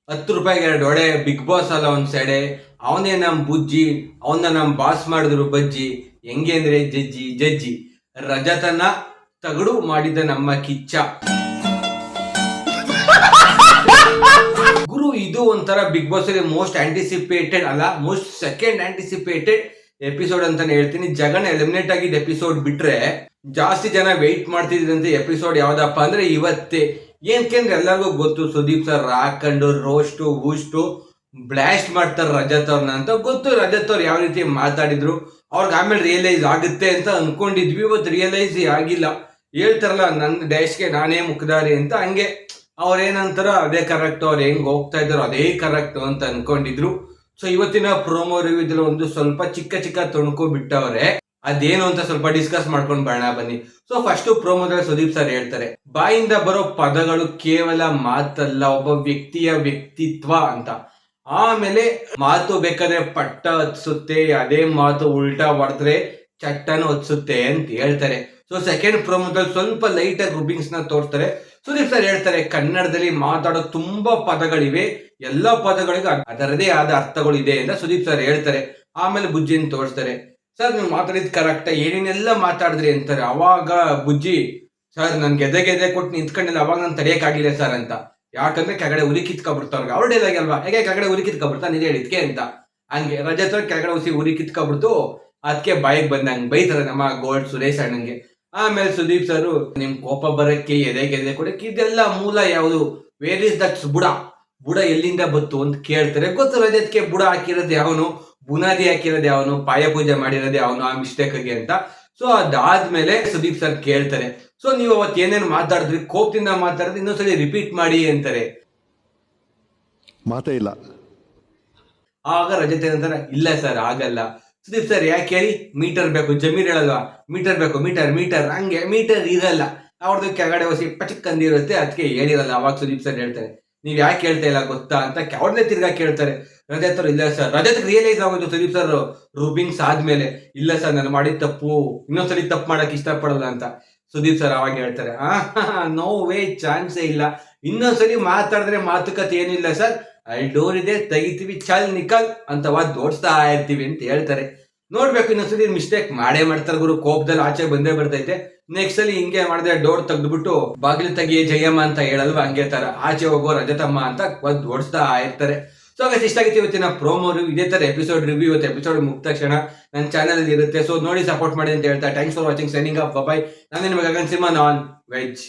₹10 2 vada, big boss ಅಲ್ಲ ಒಂದ್ ಸೆಡೆ, ಅವನೇ ನಮ್ ಬುಜ್ಜಿ, ಅವನ್ನ ನಮ್ ಬಾಸ್ ಮಾಡಿದ್ರು ಬಜ್ಜಿ, ಹೆಂಗೆ ಅಂದ್ರೆ ಜಜ್ಜಿ ಜಜ್ಜಿ, ರಜತನ ತಗಡು ಮಾಡಿದ ನಮ್ಮ ಕಿಚ್ಚ. ಗುರು, ಇದು ಒಂಥರ ಬಿಗ್ ಬಾಸ್ ಅಲ್ಲಿ ಮೋಸ್ಟ್ ಆಂಟಿಸಿಪೇಟೆಡ್ ಅಲ್ಲ, ಮೋಸ್ಟ್ ಸೆಕೆಂಡ್ ಆಂಟಿಸಿಪೇಟೆಡ್ ಎಪಿಸೋಡ್ ಅಂತಾನೆ ಹೇಳ್ತೀನಿ. ಜಗನ್ ಎಲಿಮಿನೇಟ್ ಆಗಿದ್ದ ಎಪಿಸೋಡ್ ಬಿಟ್ರೆ ಜಾಸ್ತಿ ಜನ ವೆಯ್ಟ್ ಮಾಡ್ತಿದ್ರಂತ ಎಪಿಸೋಡ್ ಯಾವ್ದಪ್ಪ ಅಂದ್ರೆ ಇವತ್ತೇ. ಏನ್ಕೆಂದ್ರೆ ಎಲ್ಲರಿಗೂ ಗೊತ್ತು, ಸುದೀಪ್ ಸರ್ ಹಾಕೊಂಡು ರೋಸ್ಟು ಬೂಸ್ಟು ಬ್ಲಾಸ್ಟ್ ಮಾಡ್ತಾರೆ ರಜತ್ ಅವ್ರನ್ನ ಅಂತ ಗೊತ್ತು. ರಜತ್ ಅವ್ರು ಯಾವ ರೀತಿ ಮಾತಾಡಿದ್ರು, ಅವ್ರಿಗೆ ಆಮೇಲೆ ರಿಯಲೈಸ್ ಆಗುತ್ತೆ ಅಂತ ಅನ್ಕೊಂಡಿದ್ವಿ. ಇವತ್ತು ರಿಯಲೈಸ್ ಆಗಿಲ್ಲ. ಹೇಳ್ತಾರಲ್ಲ, ನನ್ನ ಡ್ಯಾಶ್ಗೆ ನಾನೇ ಮುಖದಾರಿ ಅಂತ, ಹಂಗೆ ಅವ್ರೇನಂತಾರ ಅದೇ ಕರೆಕ್ಟ್, ಅವ್ರು ಹೆಂಗ್ ಹೋಗ್ತಾ ಇದ್ದಾರೋ ಅದೇ ಕರೆಕ್ಟ್ ಅಂತ ಅನ್ಕೊಂಡಿದ್ರು. ಸೊ ಇವತ್ತಿನ ಪ್ರೋಮೋ ರಿವ್ಯೂ ಇದ್ರಲ್ಲಿ ಒಂದು ಸ್ವಲ್ಪ ಚಿಕ್ಕ ಚಿಕ್ಕ ತುಣುಕು ಬಿಟ್ಟವ್ರೆ. ಅದೇನು ಅಂತ ಸ್ವಲ್ಪ ಡಿಸ್ಕಸ್ ಮಾಡ್ಕೊಂಡು ಬರೋಣ ಬನ್ನಿ. ಸೊ ಫಸ್ಟ್ ಪ್ರೋಮೋದಲ್ಲಿ ಸುದೀಪ್ ಸರ್ ಹೇಳ್ತಾರೆ, ಬಾಯಿಂದ ಬರೋ ಪದಗಳು ಕೇವಲ ಮಾತಲ್ಲ, ಒಬ್ಬ ವ್ಯಕ್ತಿಯ ವ್ಯಕ್ತಿತ್ವ ಅಂತ. ಆಮೇಲೆ ಮಾತು ಬೇಕಾದ್ರೆ ಪಟ್ಟ ಹತ್ಸುತ್ತೆ, ಅದೇ ಮಾತು ಉಲ್ಟಾ ಹೊಡೆದ್ರೆ ಚಟ್ಟನು ಹತ್ಸುತ್ತೆ ಅಂತ ಹೇಳ್ತಾರೆ. ಸೊ ಸೆಕೆಂಡ್ ಪ್ರೋಮೋದಲ್ಲಿ ಸ್ವಲ್ಪ ಲೈಟ್ ಆಗಿ ರುಬ್ಬಿಂಗ್ಸ್ ನ ತೋರಿಸ್ತಾರೆ. ಸುದೀಪ್ ಸರ್ ಹೇಳ್ತಾರೆ, ಕನ್ನಡದಲ್ಲಿ ಮಾತಾಡೋ ತುಂಬಾ ಪದಗಳಿವೆ, ಎಲ್ಲಾ ಪದಗಳಿಗೂ ಅದರದೇ ಆದ ಅರ್ಥಗಳು ಇದೆ ಅಂತ ಸುದೀಪ್ ಸರ್ ಹೇಳ್ತಾರೆ. ಆಮೇಲೆ ಬುಜ್ಜಿನ ತೋರಿಸ್ತಾರೆ, ಸರ್ ನೀವು ಮಾತಾಡಿದ್ ಕರೆಕ್ಟ್, ಏನೇನೆಲ್ಲ ಮಾತಾಡಿದ್ರಿ ಅಂತಾರೆ. ಅವಾಗ ಬುಜ್ಜಿ, ಸರ್ ನನ್ಗೆ ಎದೆ ಕೊಟ್ಟು ನಿಂತ್ಕೊಂಡಿಲ್ಲ, ಅವಾಗ ನಾನು ತಡೆಯಕ್ಕಾಗಿಲ್ಲ ಸರ್ ಅಂತ. ಯಾಕಂದ್ರೆ ಕೆಳಗಡೆ ಉರಿ ಕಿತ್ಕೊಬಿಡ್ತಾವ್ರಿಗೆ, ಅವ್ರ ಡೇಲಾಗಿ ಅಲ್ವಾ, ಹೇಗೆ ಕೆಳಗಡೆ ಉರಿ ಕಿತ್ಕೊಬಿಡ್ತಾ ನಿಜ ಹೇಳಿದ್ಕೆ ಅಂತ. ಹಂಗೆ ರಜತ್ ಅವ್ರ ಕೆಳಗಡೆ ಉರಿ ಕಿತ್ಕೊಬಿಡ್ತು, ಅದಕ್ಕೆ ಬಾಯಿಗೆ ಬಂದಂಗೆ ಬೈತಾರೆ ನಮ್ಮ ಗೋಲ್ಡ್ ಸುರೇಶ್ ಅಣ್ಣಂಗೆ. ಆಮೇಲೆ ಸುದೀಪ್ ಸರ್, ನಿಮ್ ಕೋಪ ಬರಕ್ಕೆ ಎದೆ ಕೊಡಕ್ಕೆ ಇದೆಲ್ಲ ಮೂಲ ಯಾವುದು, ವೇರ್ ಇಸ್ ದಟ್ ಬುಡ ಎಲ್ಲಿಂದ ಬತ್ತು ಅಂತ ಕೇಳ್ತಾರೆ. ಗೊತ್ತು ರಜತ್ಗೆ ಬುಡ ಹಾಕಿರೋದು ಯಾವನು, ಬುನಾದಿ ಹಾಕಿರೋದು ಯಾವನು, ಪಾಯ ಪೂಜೆ ಮಾಡಿರೋದು ಯಾವನು ಆ ಮಿಸ್ಟೇಕ್ಗೆ ಅಂತ. ಸೊ ಅದಾದ್ಮೇಲೆ ಸುದೀಪ್ ಸರ್ ಕೇಳ್ತಾರೆ, ಸೊ ನೀವು ಅವತ್ತು ಏನೇನು ಮಾತಾಡಿದ್ರಿ, ಕೋಪದಿಂದ ಮಾತಾಡಿದ್ರೆ ಇನ್ನೊಂದ್ಸಲಿ ರಿಪೀಟ್ ಮಾಡಿ ಅಂತಾರೆ. ಮಾತೇ ಇಲ್ಲ. ಆಗ ರಜತ್ ಏನಂತಾರೆ, ಇಲ್ಲ ಸರ್ ಆಗಲ್ಲ. ಸುದೀಪ್ ಸರ್ ಯಾಕೆ ಹೇಳಿ, ಮೀಟರ್ ಬೇಕು, ಜಮೀರ್ ಹೇಳಲ್ವಾ, ಮೀಟರ್ ಬೇಕು, ಮೀಟರ್ ಹಂಗೆ ಮೀಟರ್ ಇರಲ್ಲ, ಅವ್ರದ್ದು ಕೆಳಗಡೆ ಹೊಸಿ ಪಚಕ್ಕಂದಿರುತ್ತೆ, ಅದಕ್ಕೆ ಹೇಳಿರಲ್ಲ. ಅವಾಗ ಸುದೀಪ್ ಸರ್ ಹೇಳ್ತಾರೆ, ನೀವ್ ಯಾಕೆ ಹೇಳ್ತಾ ಇಲ್ಲ ಗೊತ್ತಾ ಅಂತ ಅವ್ರನ್ನೇ ತಿರ್ಗಾ ಕೇಳ್ತಾರೆ. ರಜತ್ ಅವ್ರು, ಇಲ್ಲ ಸರ್. ರಜತ್ ರಿಯಲೈಸ್ ಆಗೋದು ಸುದೀಪ್ ಸರ್ ರೂಬಿಂಗ್ಸ್ ಆದ್ಮೇಲೆ, ಇಲ್ಲ ಸರ್ ನಾನು ಮಾಡಿದ ತಪ್ಪು, ಇನ್ನೊಂದ್ಸಲಿ ತಪ್ಪು ಮಾಡಕ್ ಇಷ್ಟಪಡಲ್ಲ ಅಂತ. ಸುದೀಪ್ ಸರ್ ಅವಾಗ ಹೇಳ್ತಾರೆ, ನೋ ವೇ, ಚಾನ್ಸೇ ಇಲ್ಲ, ಇನ್ನೊಂದ್ಸಲಿ ಮಾತಾಡಿದ್ರೆ ಮಾತುಕತೆ ಏನಿಲ್ಲ ಸರ್, ಅಲ್ಲಿ ಡೋರ್ ಇದೆ ತೆಗಿತೀವಿ, ಚಲ್ ನಿಕಲ್ ಅಂತ ಓಡಿಸ್ತಾ ಇರ್ತೀವಿ ಅಂತ ಹೇಳ್ತಾರೆ. ನೋಡ್ಬೇಕು, ಇನ್ನೊಂದ್ಸಲಿ ಮಿಸ್ಟೇಕ್ ಮಾಡೇ ಮಾಡ್ತಾರೆ ಗುರು, ಕೋಪದಲ್ಲಿ ಆಚೆ ಬಂದೇ ಬರ್ತೈತೆ. ನೆಕ್ಸ್ಟ್ ಸಲಿ ಹಿಂಗೆ ಮಾಡಿದ್ರೆ ಡೋರ್ ತೆಗೆದ್ಬಿಟ್ಟು ಬಾಗಿಲು ತೆಗಿಯೇ ಜಯಮ್ಮ ಅಂತ ಹೇಳಲ್ವಾ, ಹಂಗೆ ತರ ಆಚೆ ಹೋಗೋ ರಜತಮ್ಮ ಅಂತ ಓಡಿಸ್ತಾ ಇರ್ತಾರೆ. ಸೊ ಹಾಗೆ ಇಷ್ಟ ಆಗಿತ್ತು ಇವತ್ತಿನ ಪ್ರೋಮೋ ರಿವ್ಯೂ. ಇದೇ ತರ ಎಪಿಸೋಡ್ ರಿವ್ಯೂ ಇವತ್ತು ಎಪಿಸೋಡ್ ಮುಗಿದ ತಕ್ಷಣ ನನ್ನ ಚಾನಲ್ ಇರುತ್ತೆ. ಸೊ ನೋಡಿ ಸಪೋರ್ಟ್ ಮಾಡಿ ಅಂತ ಹೇಳ್ತಾ, thanks for watching, signing off, bye. ನಾನು ನಿಮಗೆ ಗಗನ್ ಸಿಂಹ, ನಾನ್ ವೆಜ್.